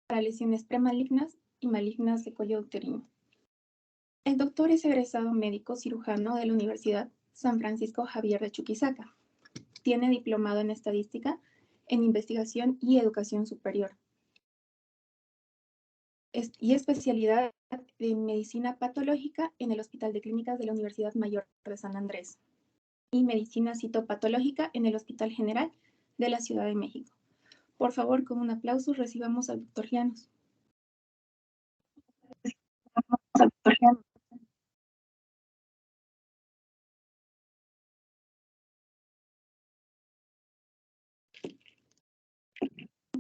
para lesiones premalignas y malignas de cuello uterino. El doctor es egresado médico cirujano de la Universidad San Francisco Javier de Chuquisaca. Tiene diplomado en estadística, en investigación y educación superior. Y especialidad en medicina patológica en el Hospital de Clínicas de la Universidad Mayor de San Andrés y medicina citopatológica en el Hospital General de la Ciudad de México. Por favor, con un aplauso recibamos al doctor Llanos.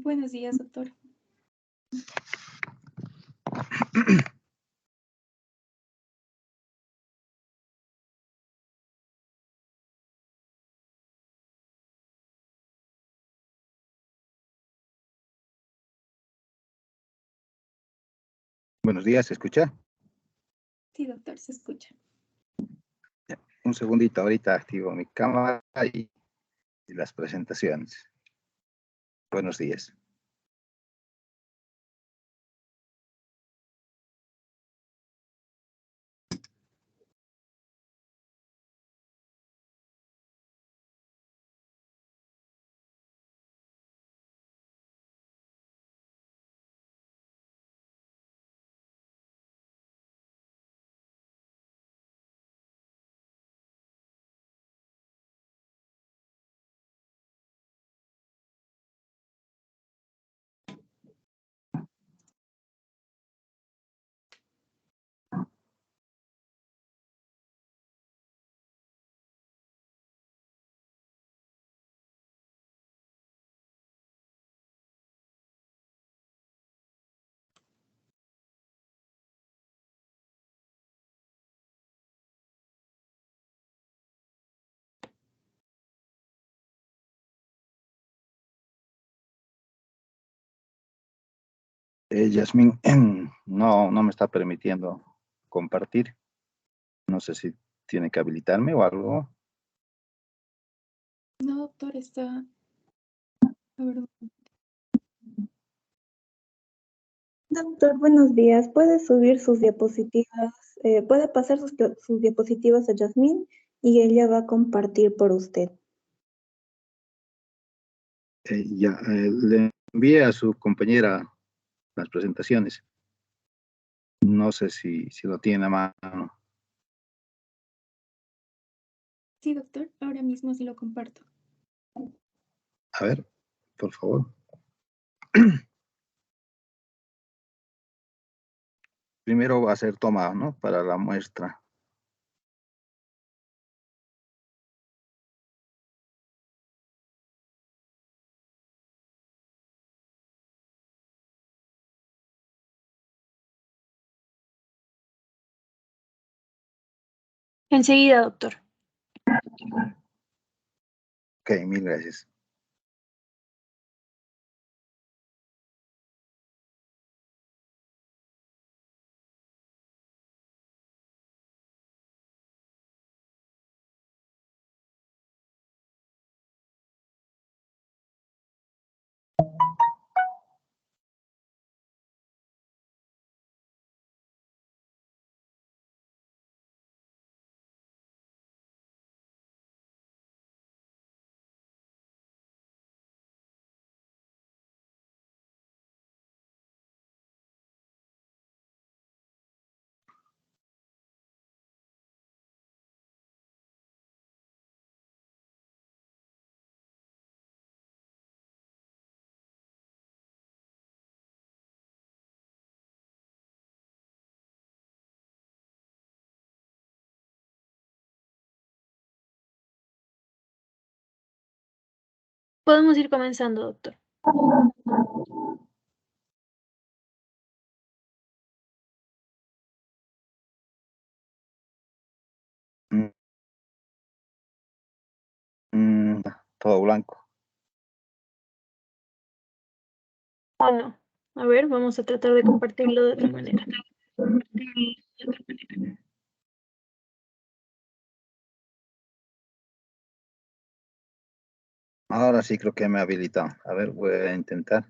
Buenos días, doctor. Buenos días, ¿se escucha? Sí, doctor, se escucha. Un segundito, ahorita activo mi cámara y las presentaciones. Buenos días. Yasmín, no me está permitiendo compartir. No sé si tiene que habilitarme o algo. No, doctor, está... A ver, Doctor, buenos días. ¿Puede subir sus diapositivas? ¿Puede pasar sus diapositivas a Yasmín y ella va a compartir por usted? Le envié a su compañera las presentaciones. No sé si lo tiene a mano. sí, doctor, ahora mismo sí lo comparto. A ver, por favor. Primero va a ser tomado, ¿no? Para la muestra. Enseguida, doctor. Ok, mil gracias. Podemos ir comenzando, doctor. Todo blanco. ¿O no? A ver, vamos a tratar de compartirlo de otra manera. Ahora sí creo que me habilitó. A ver, voy a intentar.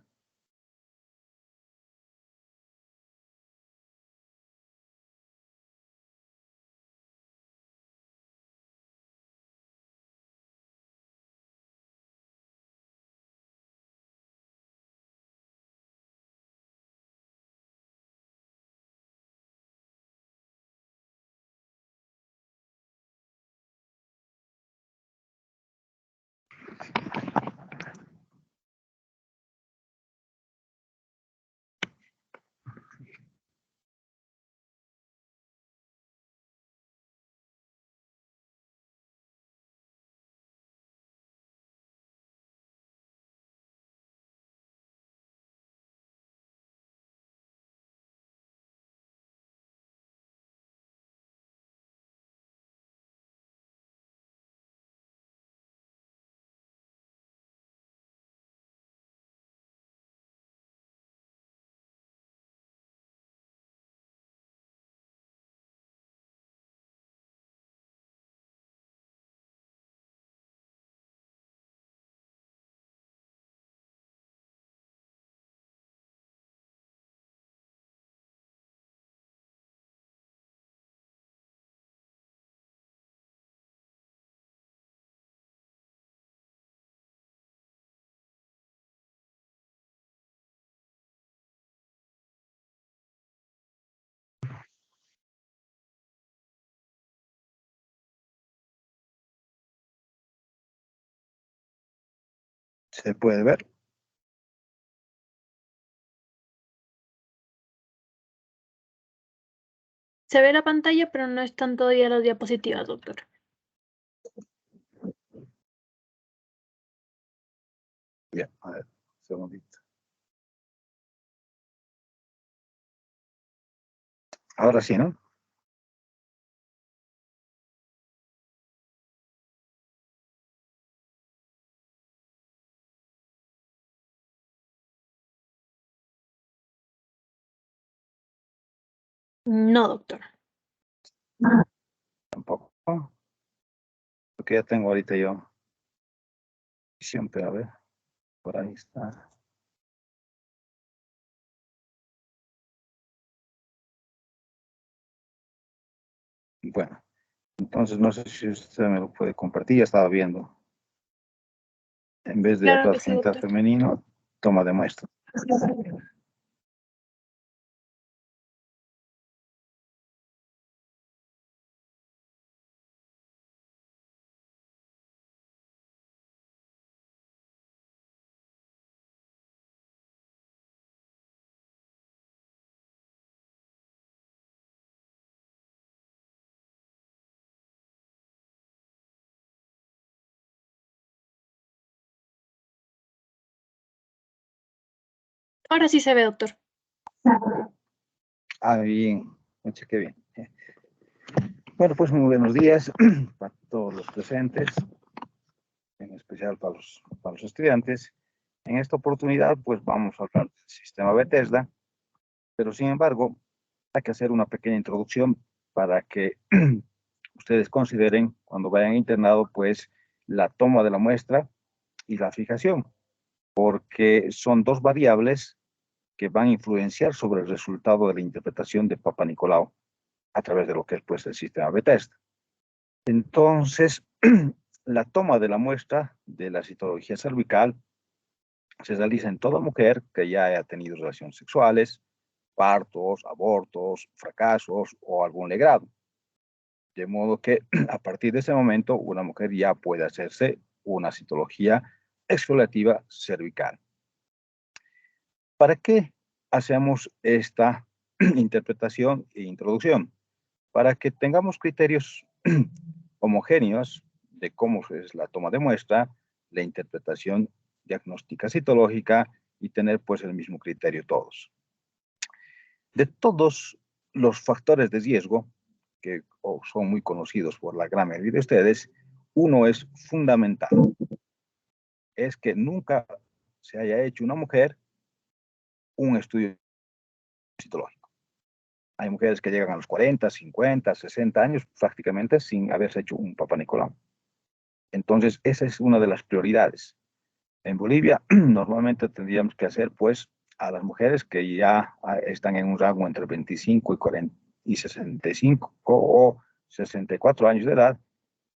¿Se puede ver? Se ve la pantalla, pero no están todavía las diapositivas, doctor. Bien, a ver, un segundito. Ahora sí, ¿no? No, doctor. Tampoco. Porque ya tengo ahorita yo siempre, a ver, por ahí está. Bueno, entonces no sé si usted me lo puede compartir, ya estaba viendo. En vez de Claro que aparato sí, genital doctor. femenino, toma de muestra. Ahora sí se ve, doctor. Ah, bien, mucho que bien. Bueno, pues muy buenos días para todos los presentes, en especial para los estudiantes. En esta oportunidad, pues vamos a hablar del sistema Bethesda, pero sin embargo, hay que hacer una pequeña introducción para que ustedes consideren, cuando vayan internado, pues la toma de la muestra y la fijación, porque son dos variables que van a influenciar sobre el resultado de la interpretación de Papa Nicolau a través de lo que es pues el sistema Bethesda. Entonces, la toma de la muestra de la citología cervical se realiza en toda mujer que ya haya tenido relaciones sexuales, partos, abortos, fracasos o algún legrado. De modo que a partir de ese momento una mujer ya puede hacerse una citología exfoliativa cervical. ¿Para qué hacemos esta interpretación e introducción? Para que tengamos criterios homogéneos de cómo es la toma de muestra, la interpretación diagnóstica citológica y tener pues el mismo criterio todos. De todos los factores de riesgo, que son muy conocidos por la gran mayoría de ustedes, uno es fundamental, es que nunca se haya hecho una mujer un estudio citológico. Hay mujeres que llegan a los 40, 50, 60 años prácticamente sin haberse hecho un Papa Nicolau. Entonces, esa es una de las prioridades. En Bolivia, normalmente tendríamos que hacer, pues, a las mujeres que ya están en un rango entre 25 y 40 y 65 o 64 años de edad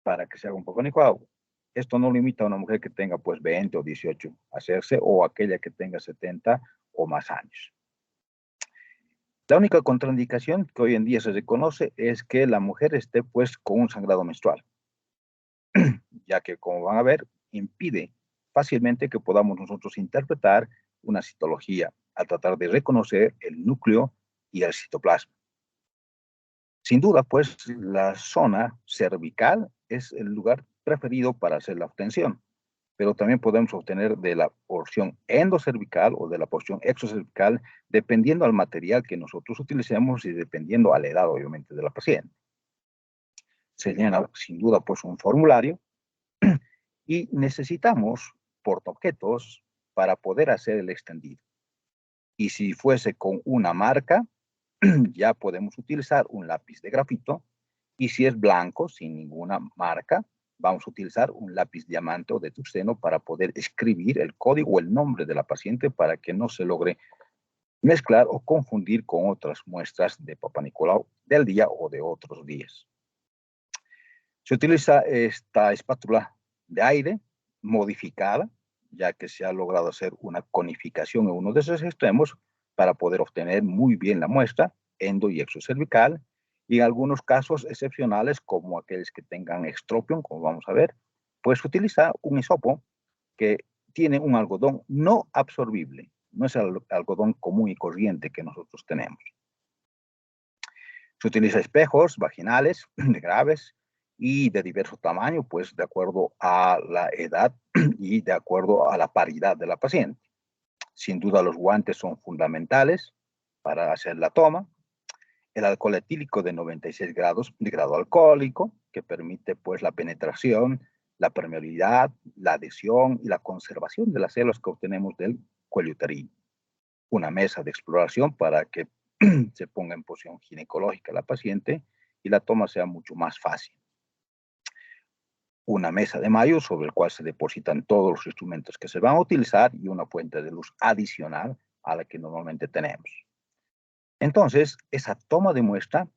para que se haga un Papa Nicolau. Esto no limita a una mujer que tenga, pues, 20 o 18 hacerse o aquella que tenga 70 o más años. La única contraindicación que hoy en día se reconoce es que la mujer esté, pues, con un sangrado menstrual, ya que, como van a ver, impide fácilmente que podamos nosotros interpretar una citología al tratar de reconocer el núcleo y el citoplasma. Sin duda, pues, la zona cervical es el lugar preferido para hacer la obtención, pero también podemos obtener de la porción endocervical o de la porción exocervical, dependiendo al material que nosotros utilicemos y dependiendo a la edad, obviamente, de la paciente. Se llena, sin duda, pues, un formulario y necesitamos portaobjetos para poder hacer el extendido. Y si fuese con una marca, ya podemos utilizar un lápiz de grafito, y si es blanco, sin ninguna marca, vamos a utilizar un lápiz diamante o de tungsteno para poder escribir el código o el nombre de la paciente para que no se logre mezclar o confundir con otras muestras de Papa Nicolau del día o de otros días. Se utiliza esta espátula de aire modificada, ya que se ha logrado hacer una conificación en uno de esos extremos para poder obtener muy bien la muestra endo y exocervical, y en algunos casos excepcionales, como aquellos que tengan extropión, como vamos a ver, pues se utiliza un hisopo que tiene un algodón no absorbible, no es el algodón común y corriente que nosotros tenemos. Se utiliza espejos vaginales de graves y de diverso tamaño, pues de acuerdo a la edad y de acuerdo a la paridad de la paciente. Sin duda los guantes son fundamentales para hacer la toma. El alcohol etílico de 96 grados, de grado alcohólico, que permite pues la penetración, la permeabilidad, la adhesión y la conservación de las células que obtenemos del cuello uterino. Una mesa de exploración para que se ponga en posición ginecológica la paciente y la toma sea mucho más fácil. Una mesa de mayo sobre el cual se depositan todos los instrumentos que se van a utilizar y una fuente de luz adicional a la que normalmente tenemos. Entonces, esa toma de muestra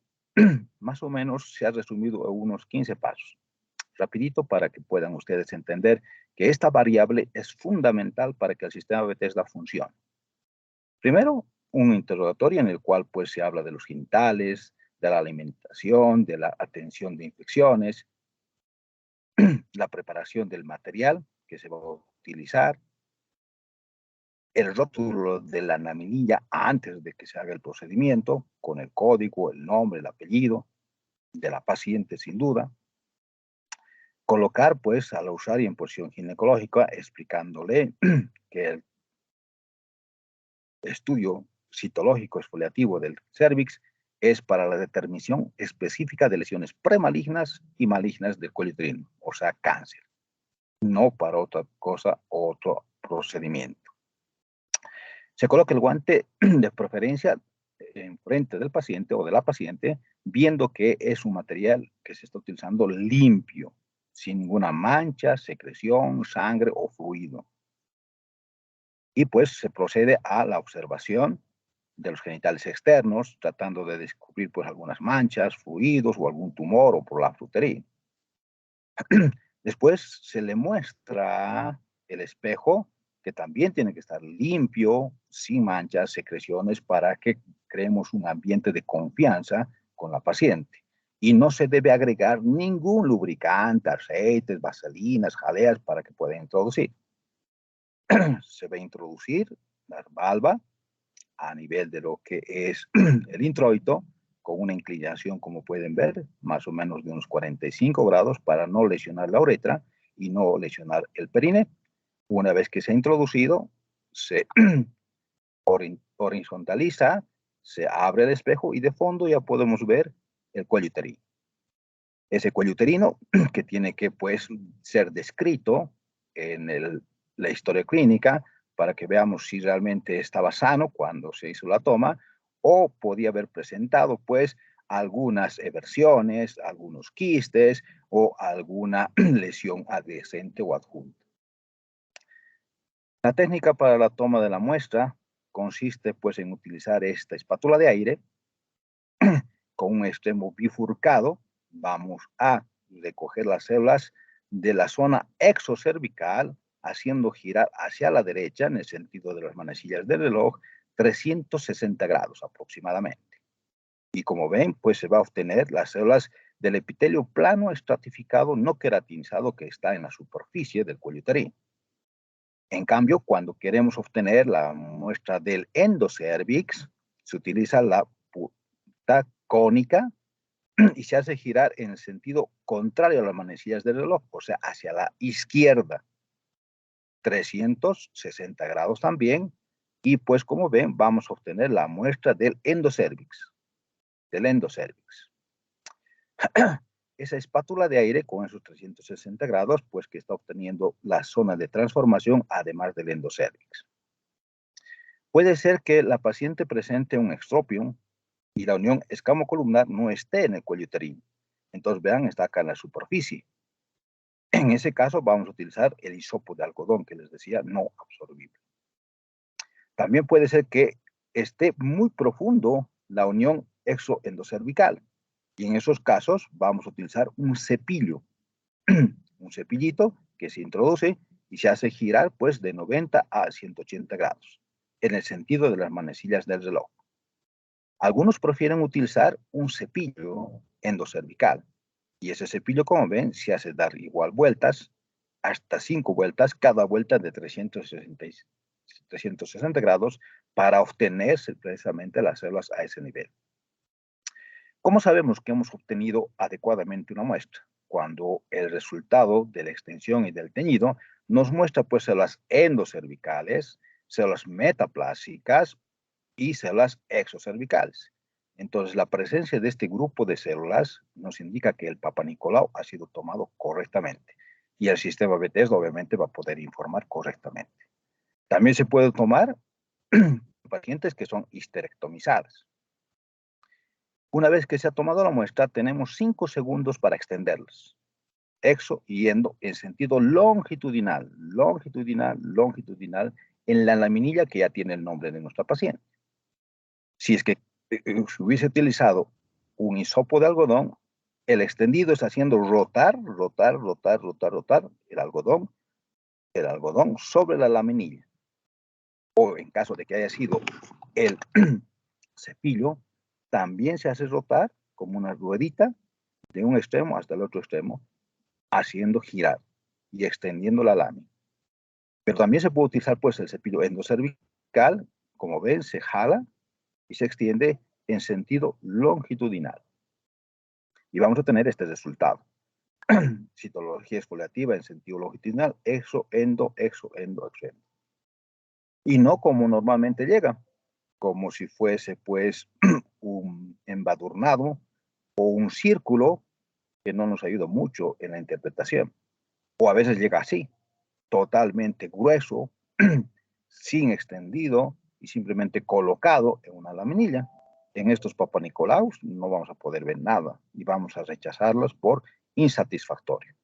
más o menos se ha resumido en unos 15 pasos. Rapidito para que puedan ustedes entender que esta variable es fundamental para que el sistema Bethesda funcione. Primero, un interrogatorio en el cual pues se habla de los genitales, de la alimentación, de la atención de infecciones, la preparación del material que se va a utilizar, el rótulo de la laminilla antes de que se haga el procedimiento, con el código, el nombre, el apellido de la paciente sin duda. Colocar pues al usuario en posición ginecológica explicándole que el estudio citológico exfoliativo del cervix es para la determinación específica de lesiones premalignas y malignas del cuello uterino, o sea, cáncer, no para otra cosa o otro procedimiento. Se coloca el guante de preferencia enfrente del paciente o de la paciente, viendo que es un material que se está utilizando limpio, sin ninguna mancha, secreción, sangre o fluido. Y pues se procede a la observación de los genitales externos, tratando de descubrir pues algunas manchas, fluidos o algún tumor o prolapso uterino. Después se le muestra el espejo, que también tiene que estar limpio, sin manchas, secreciones, para que creemos un ambiente de confianza con la paciente. Y no se debe agregar ningún lubricante, aceites, vaselinas, jaleas para que pueda introducir. Se va a introducir la valva a nivel de lo que es el introito, con una inclinación, como pueden ver, más o menos de unos 45 grados para no lesionar la uretra y no lesionar el perine. Una vez que se ha introducido, se horizontaliza, se abre el espejo y de fondo ya podemos ver el cuello uterino. Ese cuello uterino que tiene que pues ser descrito en la historia clínica para que veamos si realmente estaba sano cuando se hizo la toma o podía haber presentado pues algunas eversiones, algunos quistes o alguna lesión adyacente o adjunta. La técnica para la toma de la muestra consiste pues en utilizar esta espátula de aire con un extremo bifurcado. Vamos a recoger las células de la zona exocervical, haciendo girar hacia la derecha, en el sentido de las manecillas del reloj, 360 grados aproximadamente. Y como ven, pues se va a obtener las células del epitelio plano estratificado no queratinizado que está en la superficie del cuello uterino. En cambio, cuando queremos obtener la muestra del endocervix, se utiliza la punta cónica y se hace girar en el sentido contrario a las manecillas del reloj, o sea, hacia la izquierda. 360 grados también. Y pues como ven, vamos a obtener la muestra del endocervix. Esa espátula de aire con esos 360 grados, pues que está obteniendo la zona de transformación además del endocervix. Puede ser que la paciente presente un extropium y la unión escamocolumnar no esté en el cuello uterino. Entonces vean, está acá en la superficie. En ese caso vamos a utilizar el hisopo de algodón que les decía, no absorbible. También puede ser que esté muy profundo la unión exoendocervical. Y en esos casos vamos a utilizar un cepillo, un cepillito que se introduce y se hace girar pues de 90 a 180 grados, en el sentido de las manecillas del reloj. Algunos prefieren utilizar un cepillo endocervical. Y ese cepillo, como ven, se hace dar igual vueltas, hasta 5 vueltas, cada vuelta de 360 grados, para obtener precisamente las células a ese nivel. ¿Cómo sabemos que hemos obtenido adecuadamente una muestra? Cuando el resultado de la extensión y del teñido nos muestra pues células endocervicales, células metaplásicas y células exocervicales. Entonces, la presencia de este grupo de células nos indica que el Papa Nicolau ha sido tomado correctamente y el sistema Bethesda obviamente va a poder informar correctamente. También se puede tomar pacientes que son histerectomizadas. Una vez que se ha tomado la muestra, tenemos 5 segundos para extenderlas. Exo y endo en sentido longitudinal, en la laminilla que ya tiene el nombre de nuestra paciente. Si es que se hubiese utilizado un hisopo de algodón, el extendido está haciendo rotar el algodón sobre la laminilla. O en caso de que haya sido el cepillo, también se hace rotar como una ruedita de un extremo hasta el otro extremo, haciendo girar y extendiendo la lámina. Pero también se puede utilizar pues el cepillo endocervical, como ven, se jala y se extiende en sentido longitudinal. Y vamos a tener este resultado. Citología exfoliativa en sentido longitudinal, exo, endo. Y no como normalmente llega, como si fuese pues un embadurnado o un círculo que no nos ayuda mucho en la interpretación. O a veces llega así, totalmente grueso, sin extendido y simplemente colocado en una laminilla. En estos Papa Nicolaus no vamos a poder ver nada y vamos a rechazarlos por insatisfactorio.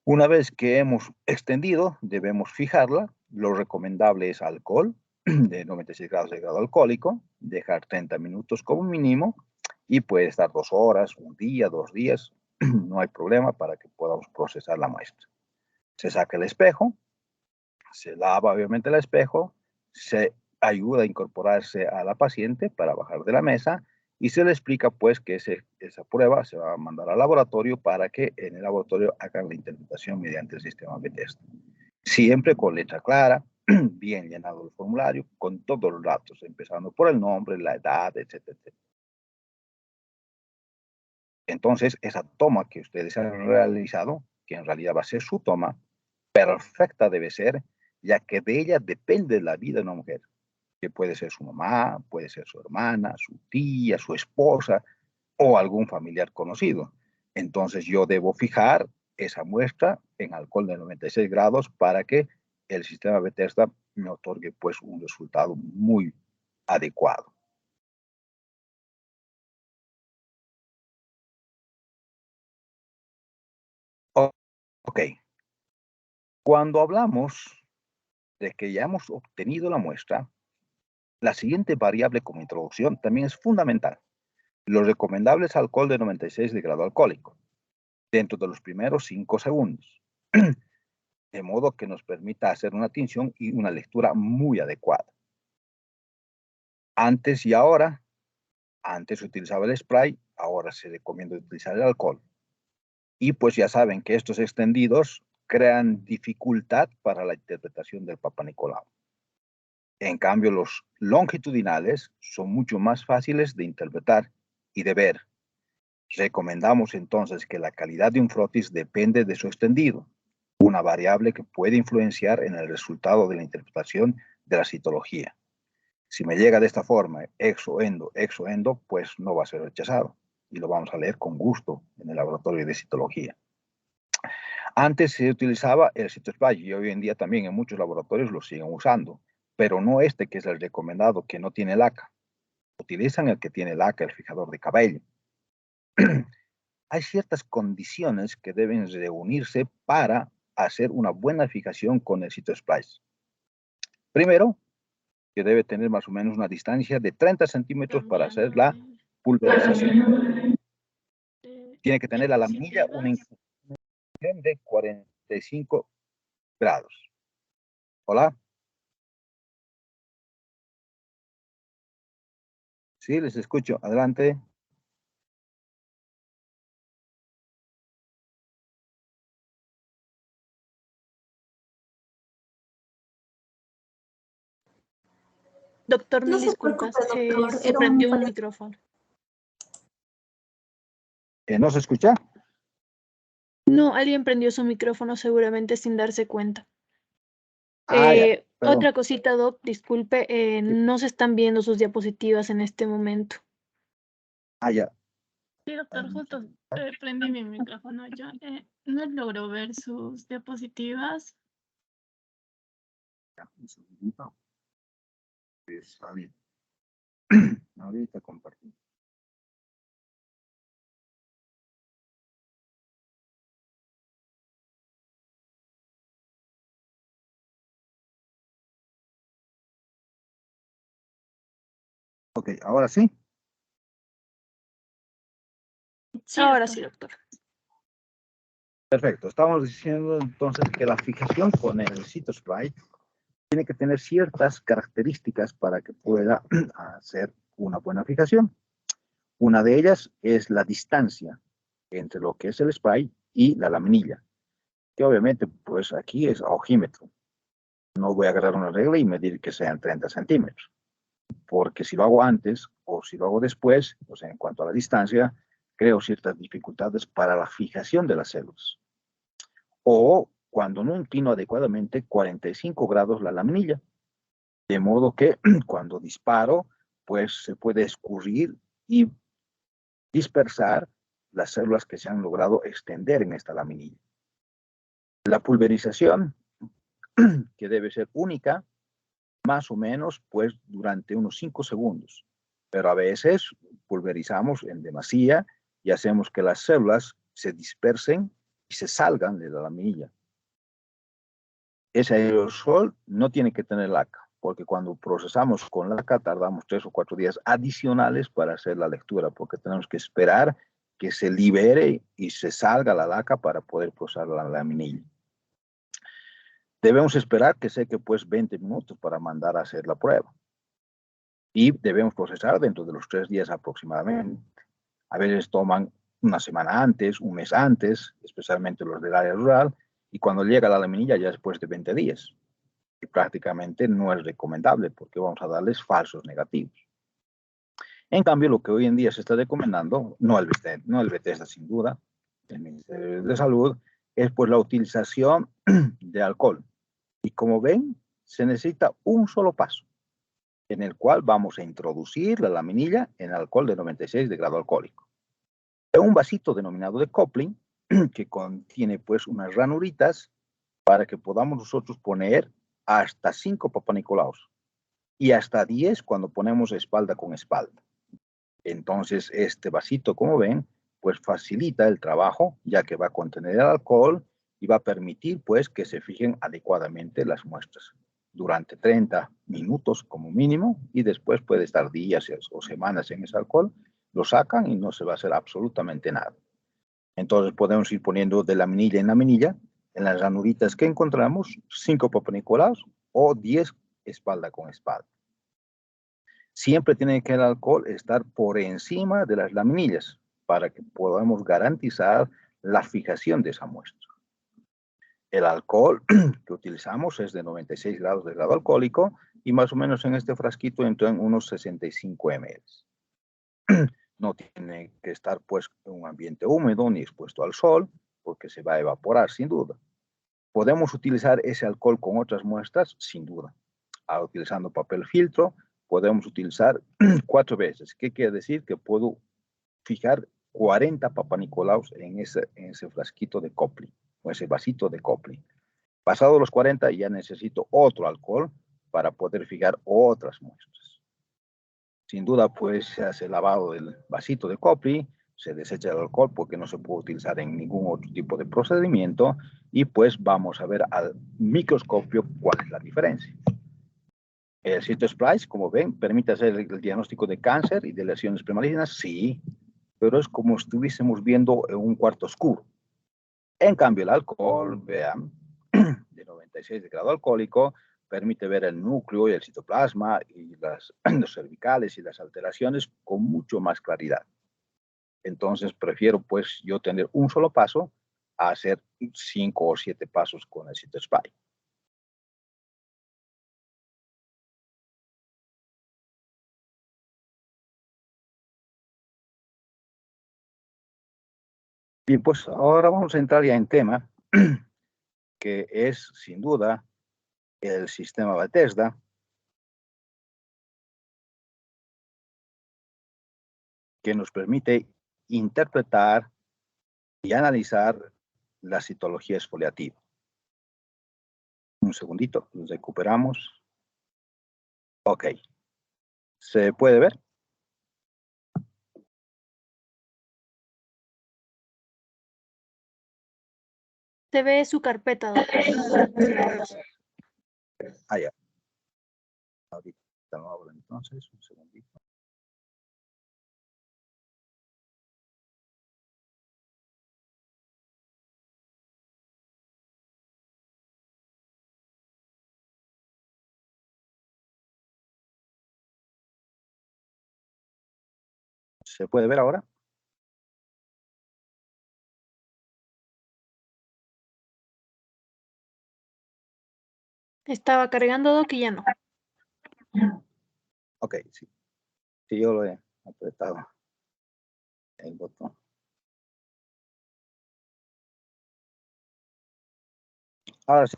Una vez que hemos extendido, debemos fijarla. Lo recomendable es alcohol de 96 grados de grado alcohólico, dejar 30 minutos como mínimo y puede estar 2 horas, un día, 2 días, no hay problema para que podamos procesar la muestra. Se saca el espejo, se lava obviamente el espejo, se ayuda a incorporarse a la paciente para bajar de la mesa y se le explica pues que esa prueba se va a mandar al laboratorio para que en el laboratorio hagan la interpretación mediante el sistema Bethesda. Siempre con letra clara, bien llenado el formulario, con todos los datos, empezando por el nombre, la edad, etcétera, etcétera. Entonces, esa toma que ustedes han realizado, que en realidad va a ser su toma, perfecta debe ser, ya que de ella depende la vida de una mujer, que puede ser su mamá, puede ser su hermana, su tía, su esposa o algún familiar conocido. Entonces yo debo fijar esa muestra en alcohol de 96 grados para que el sistema Bethesda me otorgue pues un resultado muy adecuado. Ok. Cuando hablamos de que ya hemos obtenido la muestra, la siguiente variable como introducción también es fundamental. Lo recomendable es alcohol de 96 de grado alcohólico, dentro de los primeros 5 segundos, de modo que nos permita hacer una tinción y una lectura muy adecuada. Antes y ahora, antes se utilizaba el spray, ahora se recomienda utilizar el alcohol. Y pues ya saben que estos extendidos crean dificultad para la interpretación del Papa Nicolau. En cambio, los longitudinales son mucho más fáciles de interpretar y de ver. Recomendamos entonces que la calidad de un frotis depende de su extendido, una variable que puede influenciar en el resultado de la interpretación de la citología. Si me llega de esta forma, exo-endo, pues no va a ser rechazado y lo vamos a leer con gusto en el laboratorio de citología. Antes se utilizaba el CytoSpy y hoy en día también en muchos laboratorios lo siguen usando, pero no este que es el recomendado, que no tiene laca. Utilizan el que tiene laca, el fijador de cabello. Hay ciertas condiciones que deben reunirse para hacer una buena fijación con el CytoSplice. Primero, que debe tener más o menos una distancia de 30 centímetros para hacer la pulverización. Tiene que tener la laminilla una inclinación de 45 grados. ¿Hola? Sí, les escucho. Adelante. Doctor, No mil se disculpas, preocupe, doctor. se Era prendió un un micrófono. ¿No se escucha? No, alguien prendió su micrófono seguramente sin darse cuenta. Ya, perdón. Otra cosita, Doc, disculpe, no se están viendo sus diapositivas en este momento. Ya. Sí, doctor, justo prendí mi micrófono yo. No logro ver sus diapositivas. Un segundito. Está bien. Ahorita comparto. Ok, ahora sí. Sí, Ahora doctor. sí, doctor. Perfecto. Estamos diciendo entonces que la fijación con el CytoSpray tiene que tener ciertas características para que pueda hacer una buena fijación. Una de ellas es la distancia entre lo que es el spray y la laminilla, que obviamente pues aquí es a ojímetro. No voy a agarrar una regla y medir que sean 30 centímetros, porque si lo hago antes o si lo hago después, pues en cuanto a la distancia, creo ciertas dificultades para la fijación de las células. O cuando no inclino adecuadamente 45 grados la laminilla, de modo que cuando disparo, pues se puede escurrir y dispersar las células que se han logrado extender en esta laminilla. La pulverización, que debe ser única, más o menos, pues durante unos 5 segundos. Pero a veces pulverizamos en demasía y hacemos que las células se dispersen y se salgan de la laminilla. Ese aerosol no tiene que tener laca, porque cuando procesamos con laca tardamos 3 o 4 días adicionales para hacer la lectura, porque tenemos que esperar que se libere y se salga la laca para poder procesar la laminilla. Debemos esperar que seque pues 20 minutos para mandar a hacer la prueba. Y debemos procesar dentro de los 3 días aproximadamente. A veces toman una semana antes, un mes antes, especialmente los del área rural, y cuando llega la laminilla ya después de 20 días. Y prácticamente no es recomendable porque vamos a darles falsos negativos. En cambio, lo que hoy en día se está recomendando, no el Bethesda sin duda, el Ministerio de Salud, es pues la utilización de alcohol. Y como ven, se necesita un solo paso, en el cual vamos a introducir la laminilla en alcohol de 96 de grado alcohólico. En un vasito denominado de coupling, que contiene pues unas ranuritas para que podamos nosotros poner hasta 5 Papa Nicolaos y hasta 10 cuando ponemos espalda con espalda. Entonces, este vasito, como ven, pues facilita el trabajo, ya que va a contener el alcohol y va a permitir, pues, que se fijen adecuadamente las muestras durante 30 minutos como mínimo y después puede estar días o semanas en ese alcohol, lo sacan y no se va a hacer absolutamente nada. Entonces, podemos ir poniendo de laminilla en laminilla, en las ranuritas que encontramos, 5 Papa Nicolaos o 10 espalda con espalda. Siempre tiene que el alcohol estar por encima de las laminillas para que podamos garantizar la fijación de esa muestra. El alcohol que utilizamos es de 96 grados de grado alcohólico y más o menos en este frasquito entró en unos 65 ml. No tiene que estar pues en un ambiente húmedo ni expuesto al sol porque se va a evaporar sin duda. ¿Podemos utilizar ese alcohol con otras muestras? Sin duda. Utilizando papel filtro, podemos utilizar 4 veces. ¿Qué quiere decir? Que puedo fijar 40 papanicolaos en ese frasquito de Copley, o ese vasito de Copley. Pasado los 40 ya necesito otro alcohol para poder fijar otras muestras. Sin duda, pues se hace el lavado del vasito de Copley, se desecha el alcohol porque no se puede utilizar en ningún otro tipo de procedimiento y pues vamos a ver al microscopio cuál es la diferencia. El Cytosplice, como ven, permite hacer el diagnóstico de cáncer y de lesiones premalignas, sí, pero es como si estuviésemos viendo en un cuarto oscuro. En cambio, el alcohol, vean, de 96 de grado alcohólico, permite ver el núcleo y el citoplasma y los cervicales y las alteraciones con mucho más claridad. Entonces, prefiero pues yo tener un solo paso a hacer 5 o 7 pasos con el Cytospy. Bien, pues ahora vamos a entrar ya en tema, que es sin duda el sistema Bethesda, que nos permite interpretar y analizar la citología exfoliativa. Un segundito, nos recuperamos. Ok. ¿Se puede ver? Se ve su carpeta, doctor. Ah, ya. Ahorita lo abro entonces, un segundito. ¿Se puede ver ahora? Estaba cargando, Doc, y ya no. Ok, sí. Sí, yo lo he apretado el botón. Ahora sí.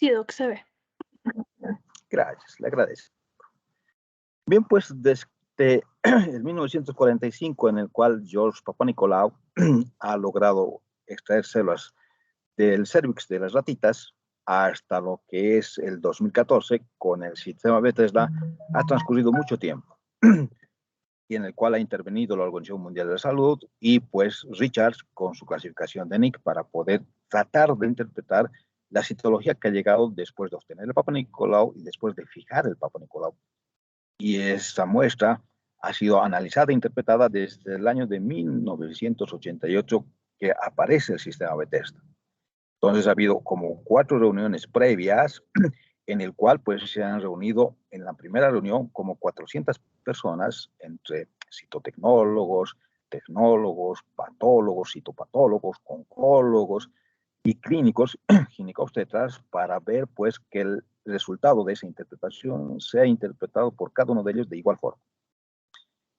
Sí, Doc, se ve. Gracias, le agradezco. Bien, pues desde el 1945, en el cual George Papanicolaou ha logrado extraer células del cérvix de las ratitas, hasta lo que es el 2014, con el sistema Bethesda, ha transcurrido mucho tiempo, y en el cual ha intervenido la Organización Mundial de la Salud y pues Richards con su clasificación de NIC para poder tratar de interpretar la citología que ha llegado después de obtener el Papanicolaou y después de fijar el Papanicolaou. Y esta muestra ha sido analizada e interpretada desde el año de 1988 que aparece el sistema Bethesda. Entonces ha habido como 4 reuniones previas en el cual pues se han reunido en la primera reunión como 400 personas entre citotecnólogos, tecnólogos, patólogos, citopatólogos, oncólogos y clínicos, ginecobstetras, para ver pues que el resultado de esa interpretación sea interpretado por cada uno de ellos de igual forma.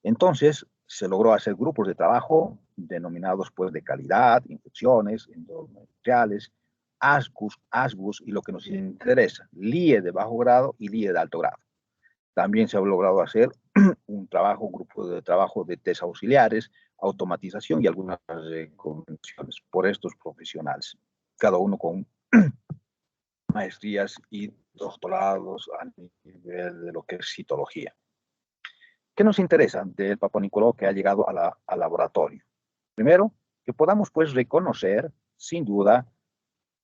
Entonces se logró hacer grupos de trabajo denominados pues de calidad, infecciones, endometriales, ASGUS y lo que nos interesa, LIE de bajo grado y LIE de alto grado. También se ha logrado hacer un grupo de trabajo de test auxiliares, automatización y algunas recomendaciones por estos profesionales, cada uno con maestrías y doctorados a nivel de lo que es citología. ¿Qué nos interesa del Papanicolaou que ha llegado al laboratorio? Primero, que podamos pues reconocer, sin duda,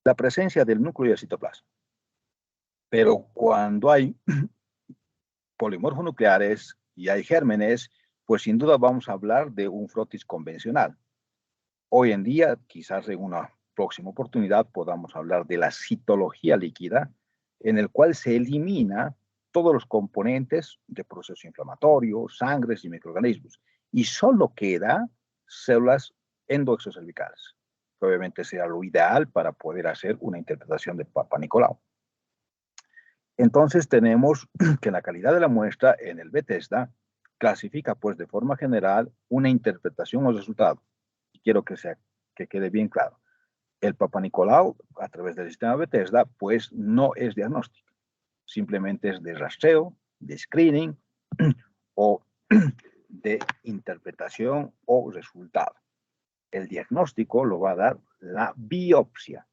la presencia del núcleo y el citoplasma. Pero cuando hay polimorfos nucleares y hay gérmenes, pues sin duda vamos a hablar de un frotis convencional. Hoy en día, quizás en una próxima oportunidad, podamos hablar de la citología líquida, en el cual se elimina todos los componentes de proceso inflamatorio, sangres y microorganismos, y solo queda células endoexocervicales. Obviamente será lo ideal para poder hacer una interpretación de Papa Nicolau. Entonces tenemos que la calidad de la muestra en el Bethesda clasifica pues de forma general una interpretación o resultado. Y quiero que quede bien claro. El Papa Nicolau, a través del sistema Bethesda, pues no es diagnóstico. Simplemente es de rastreo, de screening o de interpretación o resultado. El diagnóstico lo va a dar la biopsia.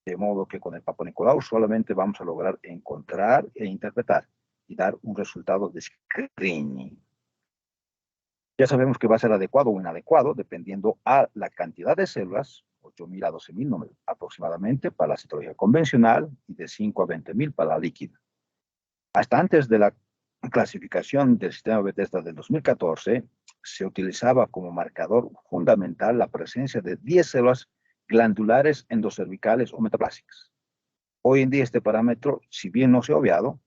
De modo que con el Papa Nicolau solamente vamos a lograr encontrar e interpretar y dar un resultado de screening. Ya sabemos que va a ser adecuado o inadecuado dependiendo a la cantidad de células, 8.000 a 12.000 aproximadamente para la citología convencional y de 5 a 20.000 para la líquida. Hasta antes de la clasificación del sistema Bethesda del 2014, se utilizaba como marcador fundamental la presencia de 10 células glandulares endocervicales o metaplásicas. Hoy en día este parámetro, si bien no se ha obviado,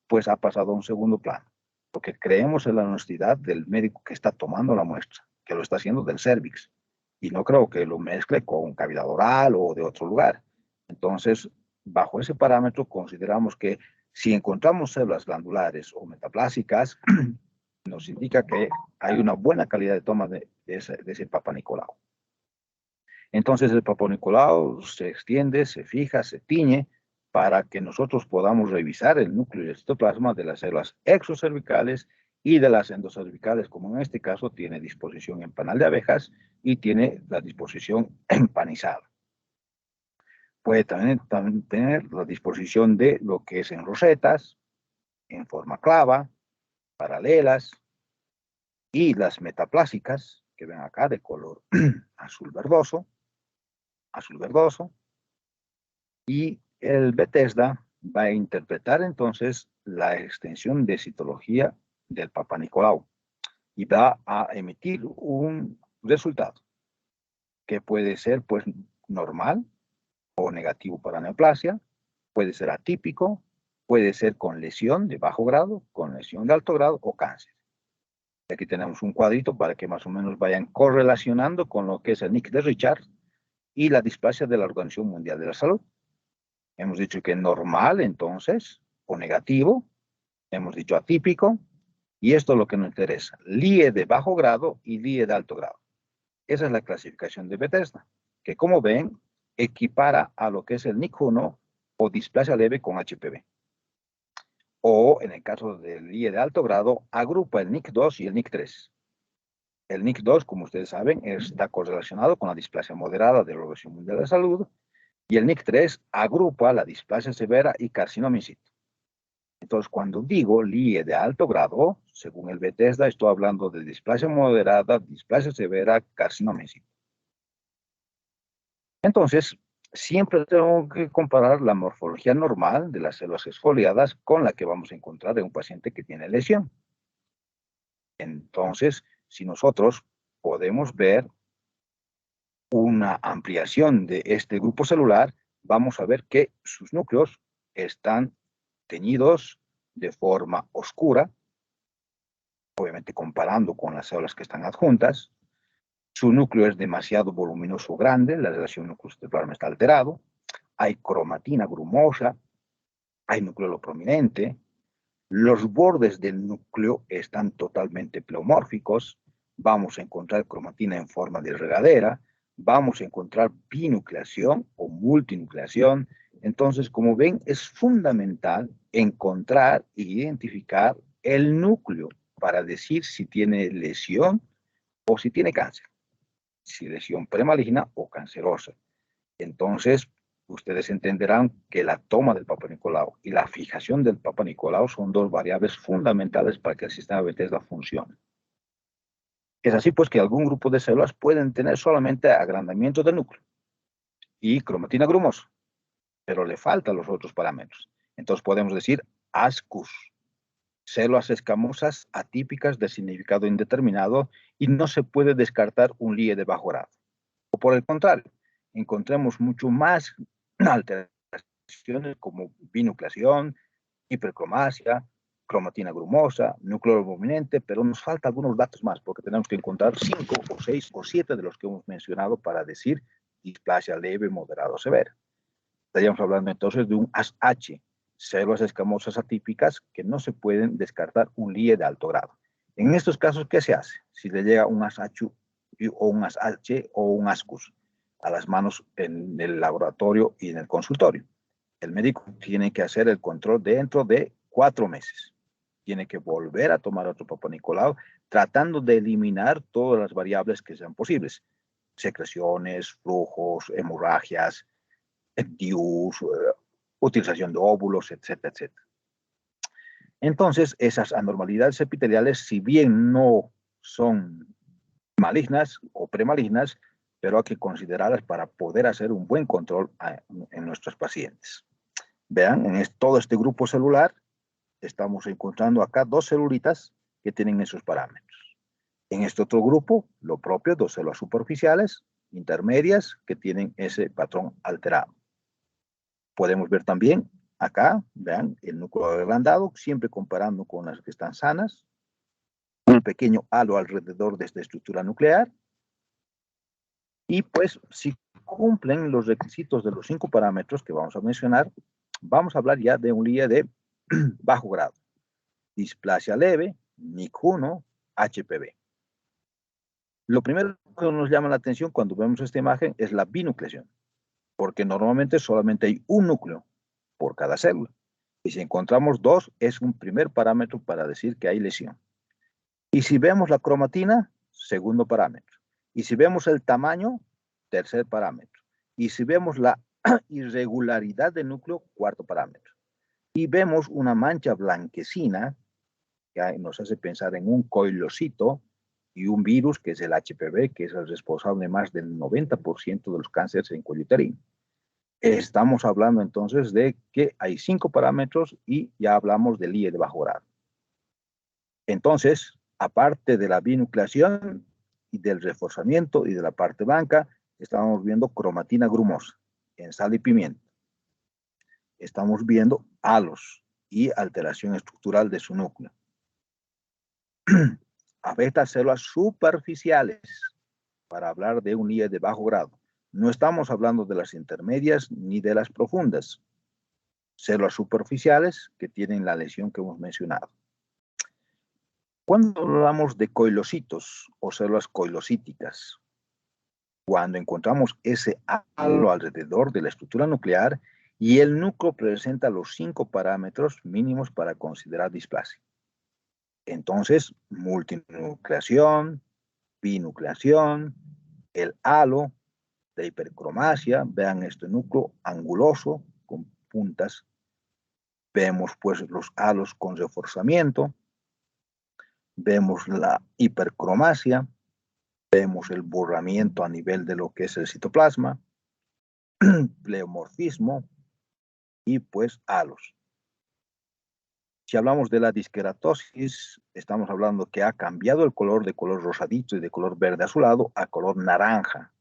pues ha pasado a un segundo plano, porque creemos en la honestidad del médico que está tomando la muestra, que lo está haciendo del cervix, y no creo que lo mezcle con cavidad oral o de otro lugar. Entonces, bajo ese parámetro, consideramos que si encontramos células glandulares o metaplásicas, nos indica que hay una buena calidad de toma de ese Papa Nicolau. Entonces el Papa Nicolau se extiende, se fija, se tiñe para que nosotros podamos revisar el núcleo y el citoplasma de las células exocervicales y de las endocervicales, como en este caso tiene disposición en panal de abejas y tiene la disposición empanizada. Puede también tener la disposición de lo que es en rosetas, en forma clava, paralelas, y las metaplásicas, que ven acá de color azul verdoso, y el Bethesda va a interpretar entonces la extensión de citología del Papa Nicolau y va a emitir un resultado que puede ser pues normal o negativo para neoplasia, puede ser atípico, puede ser con lesión de bajo grado, con lesión de alto grado o cáncer. Aquí tenemos un cuadrito para que más o menos vayan correlacionando con lo que es el NIC de Richard y la displasia de la Organización Mundial de la Salud. Hemos dicho que normal, entonces, o negativo. Hemos dicho atípico. Y esto es lo que nos interesa. LIE de bajo grado y LIE de alto grado. Esa es la clasificación de Bethesda, que como ven, equipara a lo que es el NIC1 o displasia leve con HPV. O, en el caso del LIE de alto grado, agrupa el NIC2 y el NIC3. El NIC2, como ustedes saben, está correlacionado con la displasia moderada de la Organización Mundial de la Salud, y el NIC3 agrupa la displasia severa y carcinoma in situ. Entonces, cuando digo LIE de alto grado, según el Bethesda, estoy hablando de displasia moderada, displasia severa, carcinoma in situ. Entonces, siempre tengo que comparar la morfología normal de las células exfoliadas con la que vamos a encontrar en un paciente que tiene lesión. Entonces, si nosotros podemos ver una ampliación de este grupo celular, vamos a ver que sus núcleos están teñidos de forma oscura, obviamente comparando con las células que están adjuntas. Su núcleo es demasiado voluminoso o grande, la relación núcleo-citoplasma está alterado. Hay cromatina grumosa, hay núcleo prominente. Los bordes del núcleo están totalmente pleomórficos. Vamos a encontrar cromatina en forma de regadera. Vamos a encontrar binucleación o multinucleación. Entonces, como ven, es fundamental encontrar e identificar el núcleo para decir si tiene lesión o si tiene cáncer. Si lesión premaligna o cancerosa. Entonces, ustedes entenderán que la toma del Papa Nicolau y la fijación del Papa Nicolau son dos variables fundamentales para que el sistema Bethesda funcione. Es así pues que algún grupo de células pueden tener solamente agrandamiento del núcleo y cromatina grumosa, pero le faltan los otros parámetros. Entonces podemos decir ASCUS, células escamosas atípicas de significado indeterminado, y no se puede descartar un LIE de bajo grado. O por el contrario, encontremos mucho más alteraciones como binucleación, hipercromasia, cromatina grumosa, núcleo albuminante, pero nos falta algunos datos más, porque tenemos que encontrar 5 o 6 o 7 de los que hemos mencionado para decir displasia leve, moderada o severa. Estaríamos hablando entonces de un ASH, células escamosas atípicas que no se pueden descartar un LIE de alto grado. En estos casos, ¿qué se hace? Si le llega un ASH o un ASH o un ASCUS a las manos en el laboratorio y en el consultorio, el médico tiene que hacer el control dentro de 4 meses. Tiene que volver a tomar otro Papa Nicolau, tratando de eliminar todas las variables que sean posibles. Secreciones, flujos, hemorragias, DIUs, utilización de óvulos, etcétera, etcétera. Entonces, esas anormalidades epiteliales, si bien no son malignas o premalignas, pero hay que considerarlas para poder hacer un buen control en nuestros pacientes. Vean, en todo este grupo celular, estamos encontrando acá 2 celulitas que tienen esos parámetros. En este otro grupo, lo propio, 2 células superficiales, intermedias, que tienen ese patrón alterado. Podemos ver también acá, vean, el núcleo agrandado, siempre comparando con las que están sanas. Un pequeño halo alrededor de esta estructura nuclear. Y pues, si cumplen los requisitos de los 5 parámetros que vamos a mencionar, vamos a hablar ya de un LIE de bajo grado. Displasia leve, NIC1, HPV. Lo primero que nos llama la atención cuando vemos esta imagen es la binucleación, porque normalmente solamente hay un núcleo por cada célula. Y si encontramos 2, es un primer parámetro para decir que hay lesión. Y si vemos la cromatina, segundo parámetro. Y si vemos el tamaño, tercer parámetro. Y si vemos la irregularidad del núcleo, cuarto parámetro. Y vemos una mancha blanquecina, que nos hace pensar en un coilocito y un virus, que es el HPV, que es el responsable más del 90% de los cánceres en cuello uterino. Estamos hablando entonces de que hay 5 parámetros y ya hablamos del LIE de bajo grado. Entonces, aparte de la binucleación y del reforzamiento y de la parte blanca, estamos viendo cromatina grumosa en sal y pimienta. Estamos viendo halos y alteración estructural de su núcleo. Afecta células superficiales para hablar de un LIE de bajo grado. No estamos hablando de las intermedias ni de las profundas. Células superficiales que tienen la lesión que hemos mencionado. Cuando hablamos de coilocitos o células coilocíticas, cuando encontramos ese halo alrededor de la estructura nuclear y el núcleo presenta los 5 parámetros mínimos para considerar displasia. Entonces, multinucleación, binucleación, el halo de hipercromasia, vean este núcleo anguloso con puntas. Vemos pues los halos con reforzamiento. Vemos la hipercromasia, vemos el borramiento a nivel de lo que es el citoplasma, pleomorfismo y pues halos. Si hablamos de la disqueratosis, estamos hablando que ha cambiado el color de color rosadito y de color verde azulado a color naranja.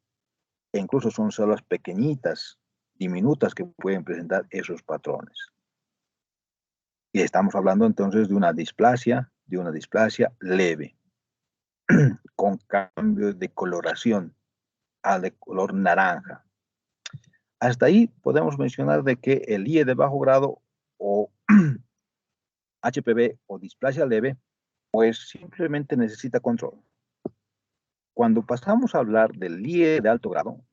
E incluso son células pequeñitas, diminutas, que pueden presentar esos patrones. Y estamos hablando entonces de una displasia leve, con cambio de coloración a de color naranja. Hasta ahí podemos mencionar de que el LIE de bajo grado o HPV o displasia leve, pues simplemente necesita control. Cuando pasamos a hablar del LIE de alto grado,